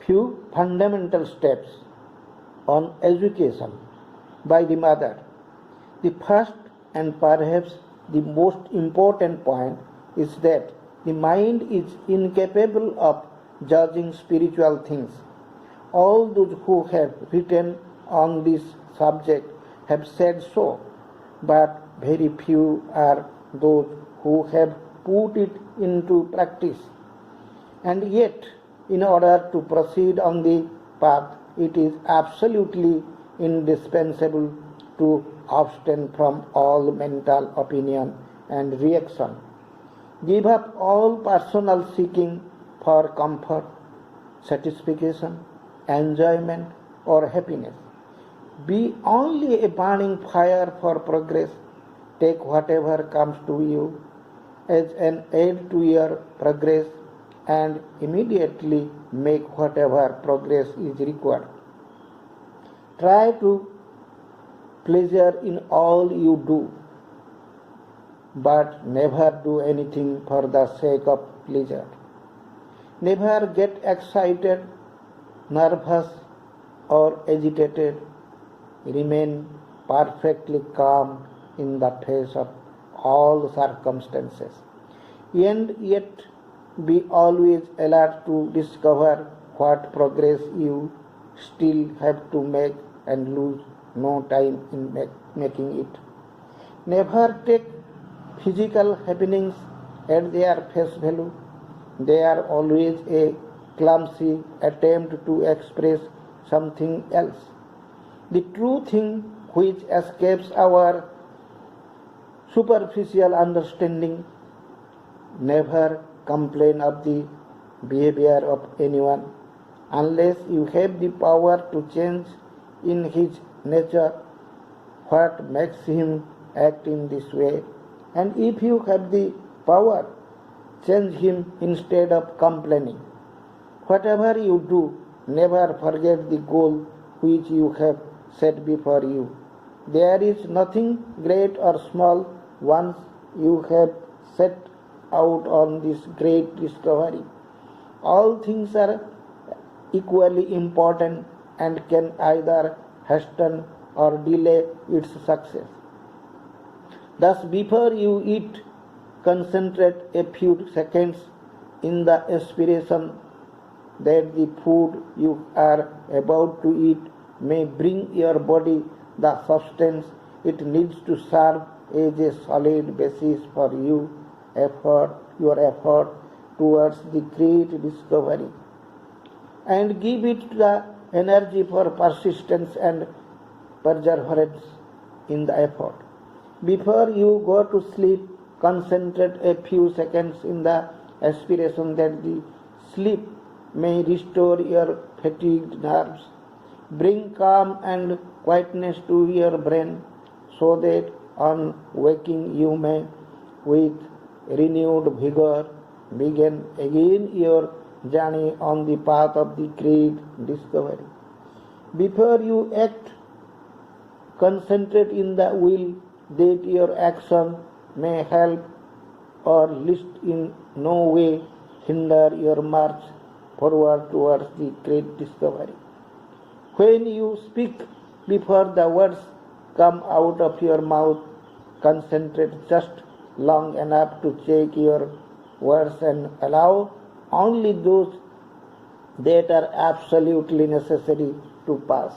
few fundamental steps on education by the mother. The first and perhaps the most important point is that the mind is incapable of judging spiritual things. All those who have written on this subject have said so, but very few are those who have put it into practice. And yet, in order to proceed on the path, it is absolutely indispensable to abstain from all mental opinion and reaction. Give up all personal seeking for comfort, satisfaction, enjoyment, or happiness. Be only a burning fire for progress. Take whatever comes to you as an aid to your progress and immediately make whatever progress is required. Try to pleasure in all you do, but never do anything for the sake of pleasure. Never get excited, nervous, or agitated. Remain perfectly calm in the face of all circumstances, and yet be always alert to discover what progress you still have to make and lose no time in making it. Never take physical happenings at their face value. They are always a clumsy attempt to express something else. The true thing which escapes our superficial understanding. Never complain of the behavior of anyone unless you have the power to change in his nature what makes him act in this way, and if you have the power, change him instead of complaining. Whatever you do, never forget the goal which you have set before you. There is nothing great or small once you have set out on this great discovery. All things are equally important and can either hasten or delay its success. Thus, before you eat, concentrate a few seconds in the aspiration that the food you are about to eat may bring your body the substance it needs to serve as a solid basis for your effort towards the great discovery, and give it the energy for persistence and perseverance in the effort. Before you go to sleep, concentrate a few seconds in the aspiration that the sleep may restore your fatigued nerves, bring calm and quietness to your brain, so that on waking you may, with renewed vigor, begin again your journey on the path of the great discovery. Before you act, concentrate in the will that your action may help or least in no way hinder your march forward towards the great discovery. When you speak, before the words come out of your mouth, concentrate just long enough to check your words and allow only those that are absolutely necessary to pass.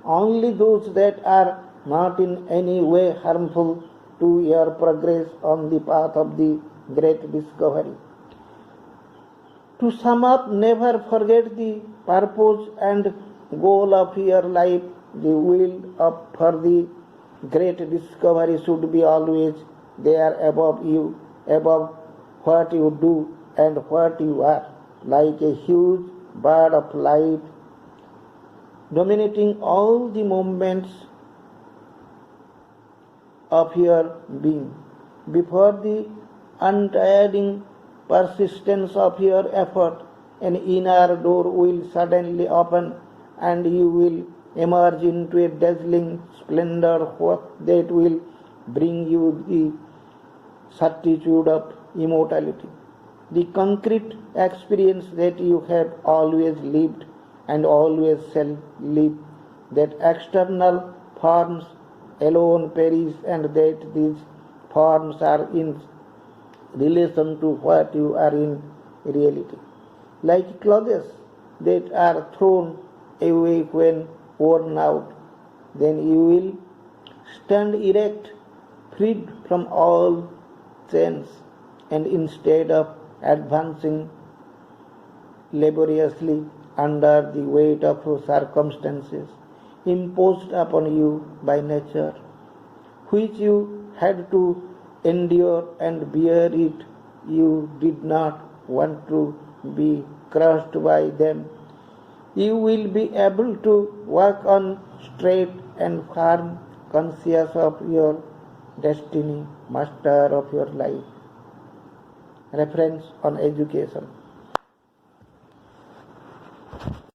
Only those that are not in any way harmful to your progress on the path of the great discovery. To sum up, never forget the purpose and goal of your life. The will for the great discovery should be always there above you, above what you do and what you are, like a huge bird of light, dominating all the movements of your being. Before the untiring persistence of your effort, an inner door will suddenly open and you will emerge into a dazzling splendor that will bring you the certitude of immortality. The concrete experience that you have always lived and always shall live, that external forms alone perish, and that these forms are in relation to what you are in reality. Like clothes that are thrown away when worn out, then you will stand erect, freed from all chains, and instead of advancing laboriously under the weight of circumstances imposed upon you by nature, which you had to endure and bear it, you did not want to be crushed by them. You will be able to walk on straight and firm, conscious of your destiny, master of your life. Reference on education.